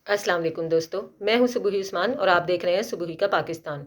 अस्सलाम वालेकुम दोस्तों, मैं हूं सुबही उस्मान और आप देख रहे हैं सुबही का पाकिस्तान।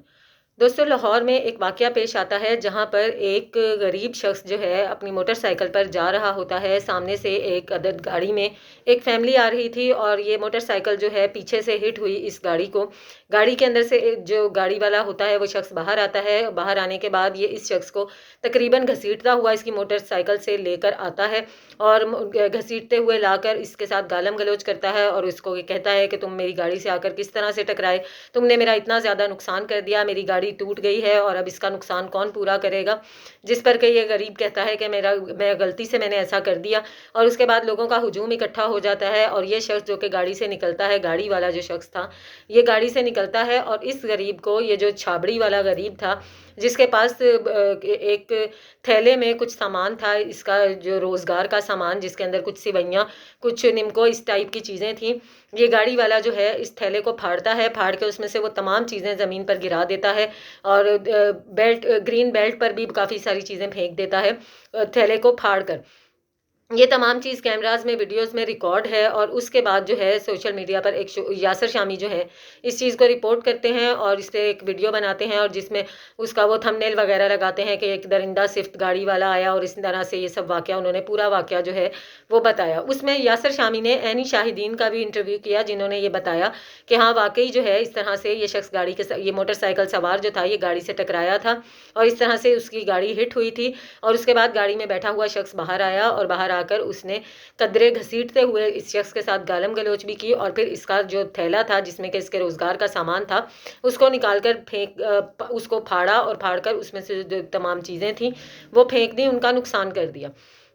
दोस्तों, लाहौर में एक वाकया पेश आता है जहां पर एक गरीब शख्स जो है अपनी मोटरसाइकिल पर जा रहा होता है। सामने से एक अदद गाड़ी में एक फैमिली आ रही थी और ये मोटरसाइकिल जो है पीछे से हिट हुई इस गाड़ी को। गाड़ी के अंदर से जो गाड़ी वाला होता है वो शख्स बाहर आता है। बाहर आने के बाद ये इस शख्स को तकरीबन घसीटता हुआ इसकी मोटरसाइकिल से लेकर आता है और घसीटते हुए लाकर इसके साथ गालम गलोच करता है और इसको ये कहता है कि तुम मेरी गाड़ी से आकर किस तरह से टकराए, तुमने मेरा इतना ज़्यादा नुकसान कर दिया, मेरी गाड़ी टूट गई है और अब इसका नुकसान कौन पूरा करेगा। जिस पर कि ये गरीब कहता है कि मैं गलती से मैंने ऐसा कर दिया। और उसके बाद लोगों का हुजूम इकट्ठा हो जाता है और ये शख्स जो कि गाड़ी से निकलता है, गाड़ी वाला जो शख्स था, ये गाड़ी से निकलता है और इस गरीब को, ये जो छाबड़ी वाला गरीब था जिसके पास एक थैले में कुछ सामान था, इसका जो रोज़गार का सामान जिसके अंदर कुछ सिवैयाँ, कुछ निमको, इस टाइप की चीज़ें थीं, ये गाड़ी वाला जो है इस थैले को फाड़ता है। फाड़ के उसमें से वो तमाम चीज़ें ज़मीन पर गिरा देता है और ग्रीन बेल्ट पर भी काफ़ी सारी चीज़ें फेंक देता है थैले को फाड़ कर। ये तमाम चीज़ कैमराज में, वीडियोस में रिकॉर्ड है और उसके बाद जो है सोशल मीडिया पर एक यासर शामी जो है इस चीज़ को रिपोर्ट करते हैं और इससे एक वीडियो बनाते हैं और जिसमें उसका वो थंबनेल वगैरह लगाते हैं कि एक दरिंदा सिफ्त गाड़ी वाला आया और इस तरह से ये सब वाक़या, उन्होंने पूरा वाक़या जो है वो बताया। उसमें यासर शामी ने ऐनी शाहिदीन का भी इंटरव्यू किया जिन्होंने ये बताया कि हाँ, वाकई जो है इस तरह से ये शख्स ये मोटरसाइकिल सवार जो था ये गाड़ी से टकराया था और इस तरह से उसकी गाड़ी हिट हुई थी। और उसके बाद गाड़ी में बैठा हुआ शख्स बाहर आया और बाहर आकर उसने कदरे घसीटते हुए इस शख्स के साथ गालम गलोच भी की और फिर इसका जो थैला था जिसमें कि इसके रोज़गार का सामान था उसको निकाल कर उसको फाड़ा और फाड़ कर उसमें से जो तमाम चीज़ें थीं वो फेंक दी, उनका नुकसान कर दिया।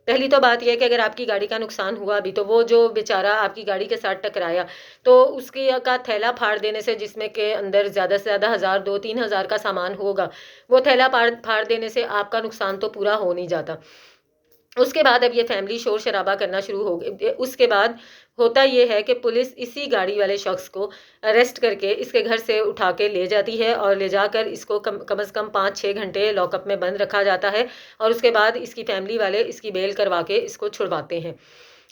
पहली तो बात यह है कि अगर आपकी गाड़ी का नुकसान हुआ भी तो वो जो बेचारा आपकी गाड़ी के साथ टकराया तो उसकी का थैला फाड़ देने से, जिसमें के अंदर ज़्यादा से ज़्यादा 1000, 2, 3 हज़ार का सामान होगा, वो थैला फाड़ फाड़ देने से आपका नुकसान तो पूरा हो नहीं जाता। उसके बाद अब ये फैमिली शोर शराबा करना शुरू हो गई। उसके बाद होता ये है कि पुलिस इसी गाड़ी वाले शख्स को अरेस्ट करके इसके घर से उठा के ले जाती है और ले जाकर इसको कम से कम 5-6 घंटे लॉकअप में बंद रखा जाता है और उसके बाद इसकी फैमिली वाले इसकी बेल करवा के इसको छुड़वाते हैं।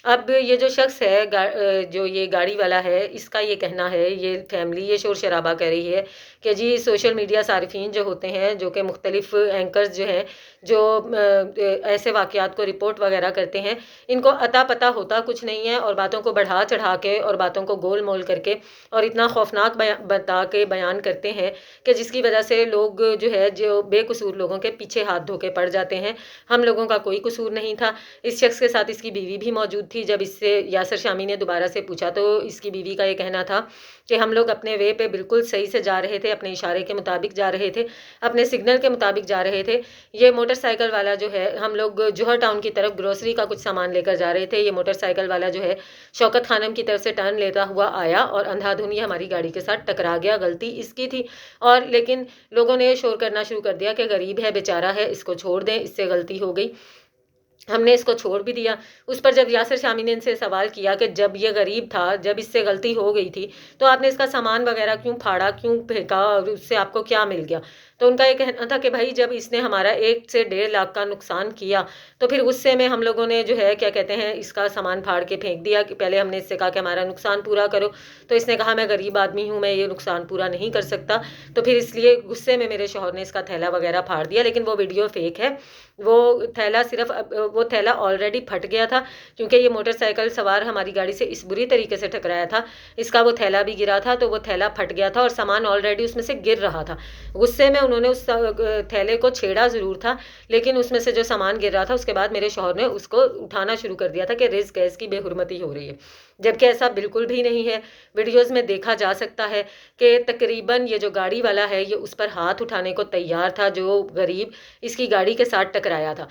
अब ये जो शख्स है जो ये गाड़ी वाला है, इसका ये कहना है, ये फैमिली ये शोर शराबा कर रही है कि जी सोशल मीडिया सारिफीन जो होते हैं, जो कि मुख्तलिफ एंकर्स जो हैं, जो ऐसे वाक़यात को रिपोर्ट वगैरह करते हैं, इनको अता पता होता कुछ नहीं है और बातों को बढ़ा चढ़ा के और बातों को गोल मोल करके और इतना खौफनाक बता के बयान करते हैं कि जिसकी वजह से लोग जो है, जो बेकसूर लोगों के पीछे हाथ धो के पड़ जाते हैं। हम लोगों का कोई कसूर नहीं था। इस शख्स के साथ इसकी बीवी भी मौजूद थी। जब इससे यासर शामी ने दोबारा से पूछा तो इसकी बीवी का ये कहना था कि हम लोग अपने वे पे बिल्कुल सही से जा रहे थे, अपने इशारे के मुताबिक जा रहे थे, अपने सिग्नल के मुताबिक जा रहे थे। ये मोटरसाइकिल वाला जो है, हम लोग जौहर टाउन की तरफ ग्रोसरी का कुछ सामान लेकर जा रहे थे। ये मोटरसाइकिल वाला जो है शौकत खानम की तरफ से टर्न लेता हुआ आया और अंधाधुन ये हमारी गाड़ी के साथ टकरा गया। गलती इसकी थी और लेकिन लोगों ने ये शोर करना शुरू कर दिया कि गरीब है, बेचारा है, इसको छोड़ दें, इससे गलती हो गई। हमने इसको छोड़ भी दिया। उस पर जब यासर शामी ने इनसे सवाल किया कि जब ये गरीब था, जब इससे गलती हो गई थी, तो आपने इसका सामान वगैरह क्यों फाड़ा, क्यों फेंका और उससे आपको क्या मिल गया? तो उनका ये कहना था कि भाई जब इसने हमारा 1 से 1.5 लाख का नुकसान किया, तो फिर गुस्से में हम लोगों ने जो है क्या कहते हैं इसका सामान फाड़ के फेंक दिया। कि पहले हमने इससे कहा कि हमारा नुकसान पूरा करो, तो इसने कहा मैं गरीब आदमी हूँ, मैं ये नुकसान पूरा नहीं कर सकता। तो फिर इसलिए गुस्से में मेरे शौहर ने इसका थैला वगैरह फाड़ दिया, लेकिन वो वीडियो फेक है। वो थैला सिर्फ वो थैला ऑलरेडी फट गया था क्योंकि ये मोटरसाइकिल सवार हमारी गाड़ी से इस बुरी तरीके से टकराया था, इसका वो थैला भी गिरा था तो वो थैला फट गया था और सामान ऑलरेडी उसमें से गिर रहा था। गुस्से में उन्होंने उस थैले को छेड़ा ज़रूर था, लेकिन उसमें से जो सामान गिर रहा था उसके बाद मेरे शौहर ने उसको उठाना शुरू कर दिया था कि रिस्क है, इसकी बेहुरमती हो रही है, जबकि ऐसा बिल्कुल भी नहीं है। वीडियोस में देखा जा सकता है कि तकरीबन ये जो गाड़ी वाला है ये उस पर हाथ उठाने को तैयार था जो गरीब इसकी गाड़ी के साथ टकराया था।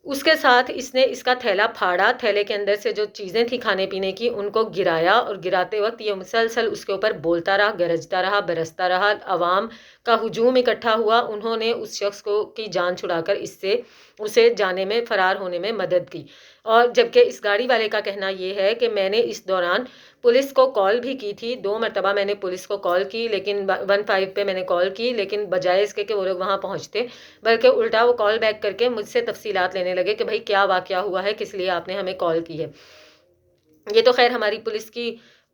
उसके साथ इसने इसका थैला फाड़ा, थैले के अंदर से जो चीज़ें थी खाने पीने की उनको गिराया और गिराते वक्त ये मुसलसल उसके ऊपर बोलता रहा, गरजता रहा, बरसता रहा। अवाम का हुजूम इकट्ठा हुआ, उन्होंने उस शख्स को की जान छुड़ाकर इससे उसे जाने में, फरार होने में मदद की। और जबकि इस गाड़ी वाले का कहना ये है कि मैंने इस दौरान पुलिस को कॉल भी की थी, 2 मरतबा मैंने पुलिस को कॉल की, लेकिन 15 पे मैंने कॉल की, लेकिन बजाय इसके कि वो लोग वहाँ पहुँचते, बल्कि उल्टा वो कॉल बैक करके मुझसे तफसीलात लेने लगे कि भाई क्या वाक़या हुआ है, किस लिए आपने हमें कॉल की है। ये तो खैर हमारी पुलिस की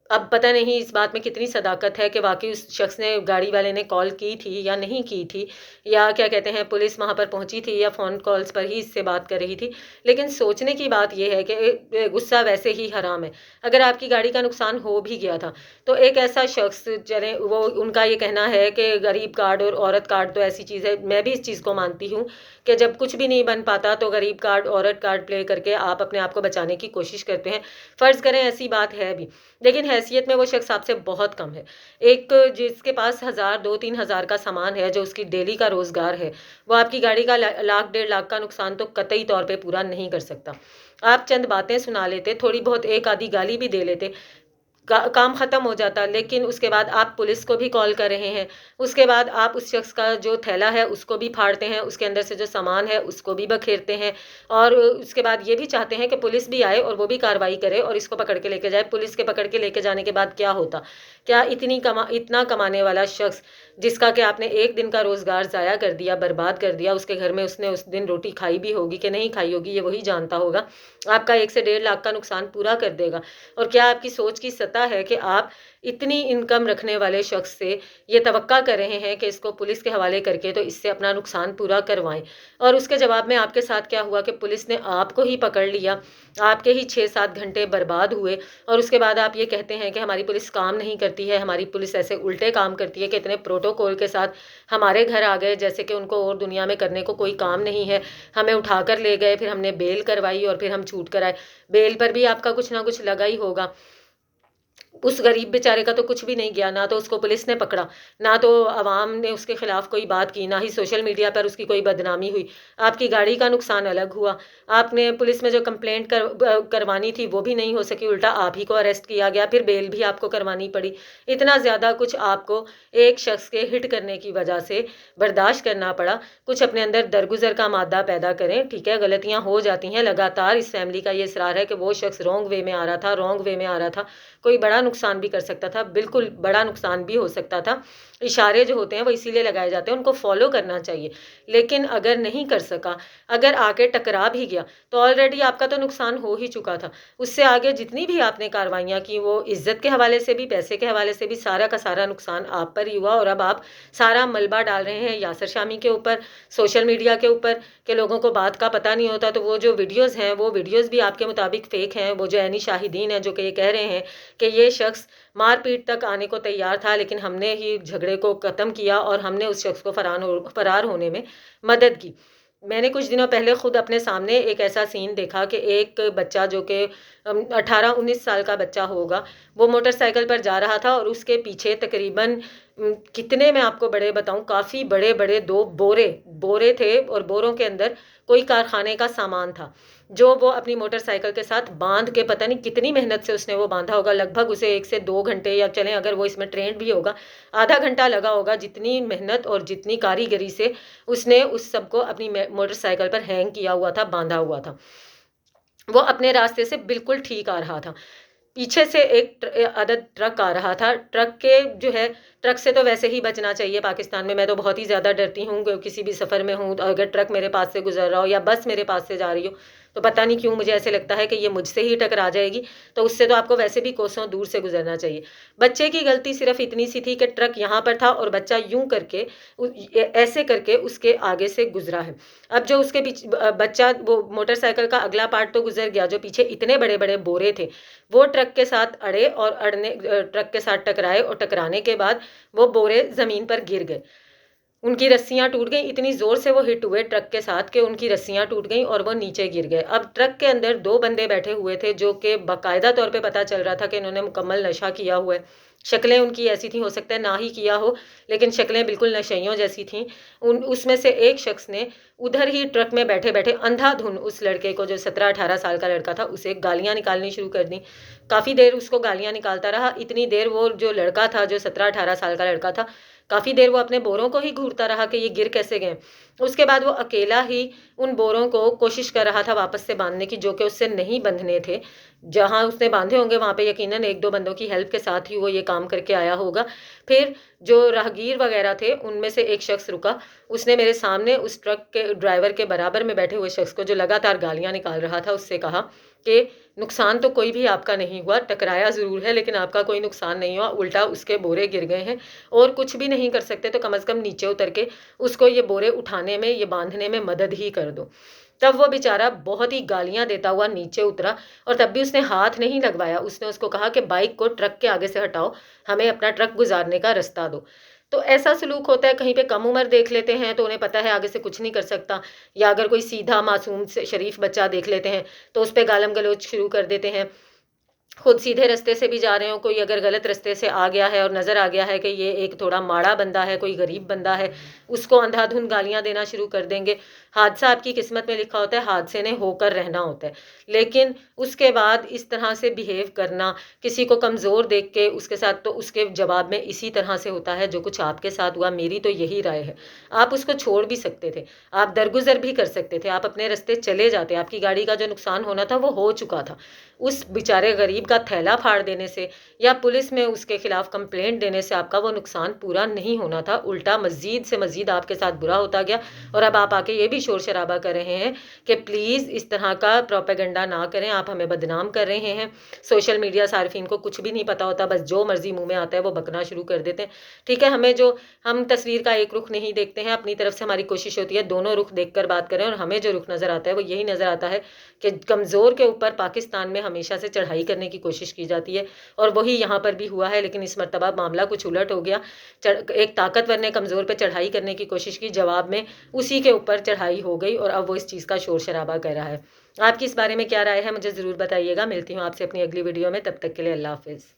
अब पता नहीं इस बात में कितनी सदाकत है कि वाकई उस शख्स ने, गाड़ी वाले ने कॉल की थी या नहीं की थी, या क्या कहते हैं पुलिस वहाँ पर पहुँची थी या फ़ोन कॉल्स पर ही इससे बात कर रही थी। लेकिन सोचने की बात यह है कि गुस्सा वैसे ही हराम है। अगर आपकी गाड़ी का नुकसान हो भी गया था तो एक ऐसा शख्स, चले वो, उनका ये कहना है कि गरीब कार्ड और औरत कार्ड तो ऐसी चीज़ है, मैं भी इस चीज़ को मानती हूँ कि जब कुछ भी नहीं बन पाता तो गरीब कार्ड औरत कार्ड प्ले करके आप अपने आप को बचाने की कोशिश करते हैं। फ़र्ज़ करें ऐसी बात है भी, लेकिन हैसियत में वो शख्स आपसे बहुत कम है। एक जिसके पास 1000 2-3 हज़ार का सामान है, जो उसकी डेली का रोज़गार है, वो आपकी गाड़ी का लाख 1.5 लाख का नुकसान तो कतई तौर पे पूरा नहीं कर सकता। आप चंद बातें सुना लेते, थोड़ी बहुत एक आधी गाली भी दे लेते, काम ख़त्म हो जाता। लेकिन उसके बाद आप पुलिस को भी कॉल कर रहे हैं, उसके बाद आप उस शख्स का जो थैला है उसको भी फाड़ते हैं, उसके अंदर से जो सामान है उसको भी बखेरते हैं, और उसके बाद ये भी चाहते हैं कि पुलिस भी आए और वो भी कार्रवाई करे और इसको पकड़ के लेके जाए। पुलिस के पकड़ के लेके जाने के बाद क्या होता? क्या इतना कमाने वाला शख्स, जिसका कि आपने एक दिन का रोज़गार ज़ाया कर दिया, बर्बाद कर दिया, उसके घर में उसने उस दिन रोटी खाई भी होगी कि नहीं खाई होगी, ये वही जानता होगा, आपका 1 से 1.5 लाख का नुकसान पूरा कर देगा। और क्या आपकी सोच की सतह है कि आप इतनी इनकम रखने वाले शख्स से ये तवक्का कर रहे हैं कि इसको पुलिस के हवाले करके तो इससे अपना नुकसान पूरा करवाएं? और उसके जवाब में आपके साथ क्या हुआ कि पुलिस ने आपको ही पकड़ लिया, आपके ही 6-7 घंटे बर्बाद हुए, और उसके बाद आप ये कहते हैं कि हमारी पुलिस काम नहीं करती है, हमारी पुलिस ऐसे उल्टे काम करती है कि इतने प्रोटोकॉल के साथ हमारे घर आ गए जैसे कि उनको और दुनिया में करने को कोई काम नहीं है। हमें उठा कर ले गए, फिर हमने बेल करवाई और फिर हम छूट कर आए। बेल पर भी आपका कुछ ना कुछ लगा ही होगा। उस गरीब बेचारे का तो कुछ भी नहीं गया, ना तो उसको पुलिस ने पकड़ा, ना तो आवाम ने उसके खिलाफ कोई बात की, ना ही सोशल मीडिया पर उसकी कोई बदनामी हुई। आपकी गाड़ी का नुकसान अलग हुआ, आपने पुलिस में जो कंप्लेंट करवानी थी वो भी नहीं हो सकी, उल्टा आप ही को अरेस्ट किया गया, फिर बेल भी आपको करवानी पड़ी। इतना ज़्यादा कुछ आपको एक शख्स के हिट करने की वजह से बर्दाश्त करना पड़ा। कुछ अपने अंदर दरगुजर का मादा पैदा करें, ठीक है, गलतियां हो जाती हैं। लगातार इस फैमिली का ये इसरार है कि वो शख्स रॉन्ग वे में आ रहा था, रॉन्ग वे में आ रहा था, कोई बड़ा नुकसान भी कर सकता था, बिल्कुल बड़ा नुकसान भी हो सकता था। इशारे जो होते हैं वो इसीलिए लगाए जाते हैं, उनको फॉलो करना चाहिए। लेकिन अगर नहीं कर सका, अगर आके टकरा भी गया, तो ऑलरेडी आपका तो नुकसान हो ही चुका था। उससे आगे जितनी भी आपने कार्रवाइयाँ की, वो इज्जत के हवाले से भी, पैसे के हवाले से भी, सारा का सारा नुकसान आप पर ही हुआ। और अब आप सारा मलबा डाल रहे हैं यासर शामी के ऊपर, सोशल मीडिया के ऊपर, कि लोगों को बात का पता नहीं होता। तो वो जो वीडियोज़ हैं, वो वीडियोज़ भी आपके मुताबिक फ़ेक हैं। वो जो ऐनी शाहिदीन है जो कि ये कह रहे हैं कि ये शख्स मारपीट तक आने को तैयार था, लेकिन हमने ही झगड़े को ख़त्म किया और हमने उस शख्स को फरार होने में मदद की। मैंने कुछ दिनों पहले खुद अपने सामने एक ऐसा सीन देखा कि एक बच्चा जो कि 18-19 साल का बच्चा होगा, वो मोटरसाइकिल पर जा रहा था और उसके पीछे तकरीबन कितने मैं आपको बड़े बताऊं, काफ़ी बड़े बड़े 2 बोरे थे, और बोरों के अंदर कोई कारखाने का सामान था, जो वो अपनी मोटरसाइकिल के साथ बांध के, पता नहीं कितनी मेहनत से उसने वो बांधा होगा। लगभग उसे 1 से 2 घंटे, या चलें अगर वो इसमें ट्रेंड भी होगा, आधा घंटा लगा होगा। जितनी मेहनत और जितनी कारीगरी से उसने उस सब को अपनी मोटरसाइकिल पर हैंग किया हुआ था, बांधा हुआ था। वो अपने रास्ते से बिल्कुल ठीक आ रहा था। पीछे से एक अदद ट्रक आ रहा था। ट्रक के जो है, ट्रक से तो वैसे ही बचना चाहिए पाकिस्तान में, मैं तो बहुत ही ज़्यादा डरती हूँ। किसी भी सफ़र में हूँ, अगर ट्रक मेरे पास से गुजर रहा हो या बस मेरे पास से जा रही हो, तो पता नहीं क्यों मुझे ऐसे लगता है कि ये मुझसे ही टकरा जाएगी। तो उससे तो आपको वैसे भी कोसों दूर से गुजरना चाहिए। बच्चे की गलती सिर्फ इतनी सी थी कि ट्रक यहाँ पर था और बच्चा यूं करके, ऐसे करके उसके आगे से गुजरा है। अब जो उसके पीछे बच्चा, वो मोटरसाइकिल का अगला पार्ट तो गुजर गया, जो पीछे इतने बड़े बड़े बोरे थे वो ट्रक के साथ अड़े, और ट्रक के साथ टकराए, और टकराने के बाद वो बोरे ज़मीन पर गिर गए। उनकी रस्सियां टूट गई, इतनी जोर से वो हिट हुए ट्रक के साथ कि उनकी रस्सियां टूट गई और वो नीचे गिर गए। अब ट्रक के अंदर 2 बंदे बैठे हुए थे, जो कि बाकायदा तौर पे पता चल रहा था कि इन्होंने मुकम्मल नशा किया हुआ है। शक्लें उनकी ऐसी थी, हो सकता है ना ही किया हो, लेकिन शक्लें बिल्कुल नशइयों जैसी थीं। उसमें से एक शख्स ने उधर ही ट्रक में बैठे बैठे अंधाधुन उस लड़के को, जो 17-18 साल का लड़का था, उसे गालियां निकालनी शुरू कर दी। काफ़ी देर उसको गालियां निकालता रहा। इतनी देर वो जो लड़का था, जो 17-18 साल का लड़का था, काफ़ी देर वो अपने बोरों को ही घूरता रहा कि ये गिर कैसे गए। उसके बाद वो अकेला ही उन बोरों को कोशिश कर रहा था वापस से बांधने की, जो कि उससे नहीं बंधने थे। जहाँ उसने बांधे होंगे वहाँ पे यकीनन 1-2 बंदों की हेल्प के साथ ही वो ये काम करके आया होगा। फिर जो राहगीर वगैरह थे, उनमें से एक शख्स रुका, उसने मेरे सामने उस ट्रक के ड्राइवर के बराबर में बैठे हुए शख्स को, जो लगातार गालियाँ निकाल रहा था, उससे कहा کہ نقصان تو کوئی بھی آپ کا نہیں ہوا، ٹکرایا ضرور ہے لیکن آپ کا کوئی نقصان نہیں ہوا، الٹا اس کے بورے گر گئے ہیں، اور کچھ بھی نہیں کر سکتے تو کم از کم نیچے اتر کے اس کو یہ بورے اٹھانے میں، یہ باندھنے میں مدد ہی کر دو۔ تب وہ بیچارہ بہت ہی گالیاں دیتا ہوا نیچے اترا، اور تب بھی اس نے ہاتھ نہیں لگوایا، اس نے اس کو کہا کہ بائک کو ٹرک کے آگے سے ہٹاؤ، ہمیں اپنا ٹرک گزارنے کا رستہ دو۔ تو ایسا سلوک ہوتا ہے، کہیں پہ کم عمر دیکھ لیتے ہیں تو انہیں پتہ ہے آگے سے کچھ نہیں کر سکتا، یا اگر کوئی سیدھا معصوم سے شریف بچہ دیکھ لیتے ہیں تو اس پہ گالم گلوچ شروع کر دیتے ہیں۔ خود سیدھے رستے سے بھی جا رہے ہوں، کوئی اگر غلط رستے سے آ گیا ہے اور نظر آ گیا ہے کہ یہ ایک تھوڑا ماڑا بندہ ہے، کوئی غریب بندہ ہے، اس کو اندھا دھند گالیاں دینا شروع کر دیں گے۔ حادثہ آپ کی قسمت میں لکھا ہوتا ہے، حادثے نے ہو کر رہنا ہوتا ہے، لیکن اس کے بعد اس طرح سے بیہیو کرنا، کسی کو کمزور دیکھ کے اس کے ساتھ، تو اس کے جواب میں اسی طرح سے ہوتا ہے جو کچھ آپ کے ساتھ ہوا۔ میری تو یہی رائے ہے، آپ اس کو چھوڑ بھی سکتے تھے، آپ درگزر بھی کر سکتے تھے، آپ اپنے رستے چلے جاتے، آپ کی گاڑی کا جو نقصان ہونا تھا وہ ہو چکا تھا۔ اس بیچارے غریب کا تھیلا پھاڑ دینے سے یا پولیس میں اس کے خلاف کمپلینٹ دینے سے آپ کا وہ نقصان پورا نہیں ہونا تھا، الٹا مزید سے مزید آپ کے ساتھ برا ہوتا گیا۔ اور اب آپ آ کے یہ بھی شور شرابہ کر رہے ہیں کہ پلیز اس طرح کا پروپیگنڈا نہ کریں، آپ ہمیں بدنام کر رہے ہیں۔ سوشل میڈیا صارفین کو کچھ بھی نہیں پتا ہوتا، بس جو مرضی منہ میں آتا ہے وہ بکنا شروع کر دیتے ہیں۔ ٹھیک ہے، ہم تصویر کا ایک رخ نہیں دیکھتے ہیں، اپنی طرف سے ہماری کوشش ہوتی ہے دونوں رخ دیکھ کر بات کریں، اور ہمیں جو رخ نظر آتا ہے وہ یہی نظر آتا ہے کہ کمزور کے اوپر پاکستان میں ہمیشہ سے چڑھائی کرنے کی کوشش کی جاتی ہے، اور وہی یہاں پر بھی ہوا ہے، لیکن اس مرتبہ معاملہ کچھ الٹ ہو گیا۔ ایک طاقتور نے کمزور پہ چڑھائی کرنے کی کوشش کی، جواب میں اسی کے اوپر چڑھائی ہو گئی، اور اب وہ اس چیز کا شور شرابہ کر رہا ہے۔ آپ کی اس بارے میں کیا رائے ہے مجھے ضرور بتائیے گا۔ ملتی ہوں آپ سے اپنی اگلی ویڈیو میں، تب تک کے لیے اللہ حافظ۔